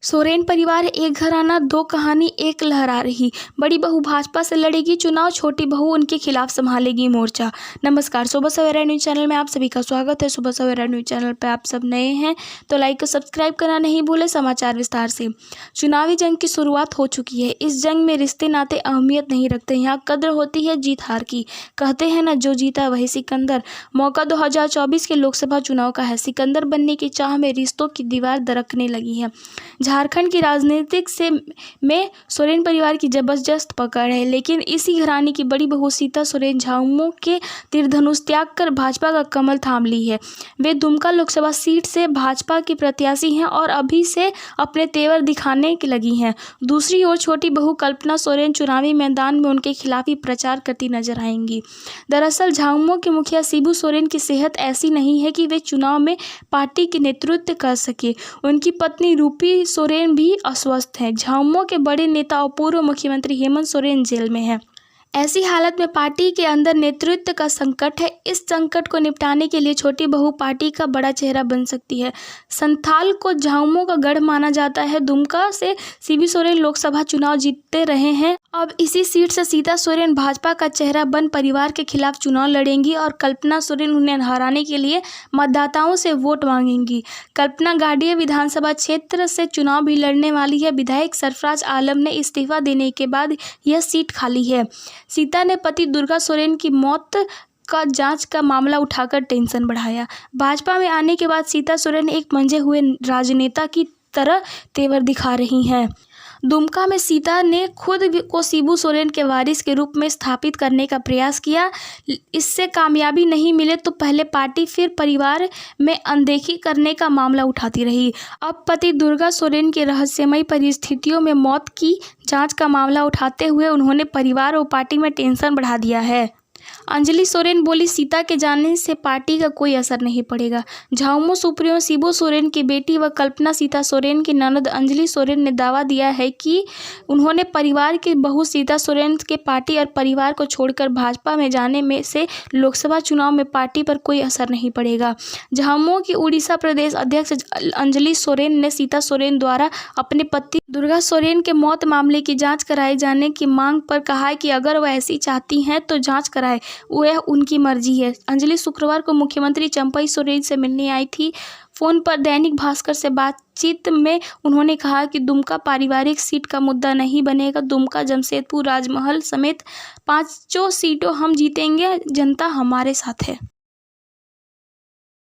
सोरेन परिवार एक घराना दो कहानी एक लहरा रही। बड़ी बहू भाजपा से लड़ेगी चुनाव, छोटी बहू उनके खिलाफ संभालेगी मोर्चा। नमस्कार, सुबह सवेरा न्यूज़ चैनल में आप सभी का स्वागत है। सुबह सवेरा न्यूज़ चैनल पर आप सब नए हैं तो लाइक और सब्सक्राइब करना नहीं भूलें। समाचार विस्तार से। चुनावी जंग की शुरुआत हो चुकी है। इस जंग में रिश्ते नाते अहमियत नहीं रखते, यहाँ कद्र होती है जीत हार की। कहते हैं ना, जो जीता वही सिकंदर। मौका 2024 के लोकसभा चुनाव का है। सिकंदर बनने की चाह में रिश्तों की दीवार दरकने लगी है। झारखंड की राजनीतिक में सोरेन परिवार की जबरदस्त पकड़ है, लेकिन इसी घराने की बड़ी बहू सीता सोरेन झामुमो के तीरधनुष त्याग कर भाजपा का कमल थाम ली है। वे दुमका लोकसभा सीट से भाजपा की प्रत्याशी हैं और अभी से अपने तेवर दिखाने लगी हैं। दूसरी ओर छोटी बहू कल्पना सोरेन चुनावी मैदान में उनके खिलाफ ही प्रचार करती नजर आएंगी। दरअसल झामुमो के मुखिया शिबू सोरेन की सेहत ऐसी नहीं है कि वे चुनाव में पार्टी के नेतृत्व कर सके। उनकी पत्नी रूपी सोरेन भी अस्वस्थ हैं। झामुमो के बड़े नेता और पूर्व मुख्यमंत्री हेमंत सोरेन जेल में हैं। ऐसी हालत में पार्टी के अंदर नेतृत्व का संकट है। इस संकट को निपटाने के लिए छोटी बहू पार्टी का बड़ा चेहरा बन सकती है। संथाल को झामुमो का गढ़ माना जाता है। दुमका से शिबू सोरेन लोकसभा चुनाव जीतते रहे हैं। अब इसी सीट से सीता सोरेन भाजपा का चेहरा बन परिवार के खिलाफ चुनाव लड़ेंगी और कल्पना सोरेन उन्हें हराने के लिए मतदाताओं से वोट मांगेंगी। कल्पना गाड़िया विधानसभा क्षेत्र से चुनाव भी लड़ने वाली है। विधायक सरफराज आलम ने इस्तीफा देने के बाद यह सीट खाली है। सीता ने पति दुर्गा सोरेन की मौत का जांच का मामला उठाकर टेंशन बढ़ाया। भाजपा में आने के बाद सीता सोरेन एक मंजे हुए राजनेता की तरह तेवर दिखा रही हैं। दुमका में सीता ने खुद को शिबू सोरेन के वारिस के रूप में स्थापित करने का प्रयास किया। इससे कामयाबी नहीं मिले तो पहले पार्टी फिर परिवार में अनदेखी करने का मामला उठाती रही। अब पति दुर्गा सोरेन के रहस्यमयी परिस्थितियों में मौत की जांच का मामला उठाते हुए उन्होंने परिवार और पार्टी में टेंशन बढ़ा दिया है। अंजलि सोरेन बोली, सीता के जाने से पार्टी का कोई असर नहीं पड़ेगा। झामुमो सुप्रीमो शिबू सोरेन की बेटी व कल्पना सीता सोरेन की ननद अंजलि सोरेन ने दावा दिया है कि उन्होंने परिवार की बहू सीता सोरेन के पार्टी और परिवार को छोड़कर भाजपा में जाने में से लोकसभा चुनाव में पार्टी पर कोई असर नहीं पड़ेगा। झामुमो की उड़ीसा प्रदेश अध्यक्ष अंजलि सोरेन ने सीता सोरेन द्वारा अपने पति दुर्गा सोरेन के मौत मामले की जाँच कराए जाने की मांग पर कहा है कि अगर वह ऐसी चाहती हैं तो जाँच कराए, वह उनकी मर्जी है। अंजलि शुक्रवार को मुख्यमंत्री चंपई सोरेन से मिलने आई थी। फोन पर दैनिक भास्कर से बातचीत में उन्होंने कहा कि दुमका पारिवारिक सीट का मुद्दा नहीं बनेगा। दुमका, जमशेदपुर, राजमहल समेत 5 सीटों हम जीतेंगे। जनता हमारे साथ है।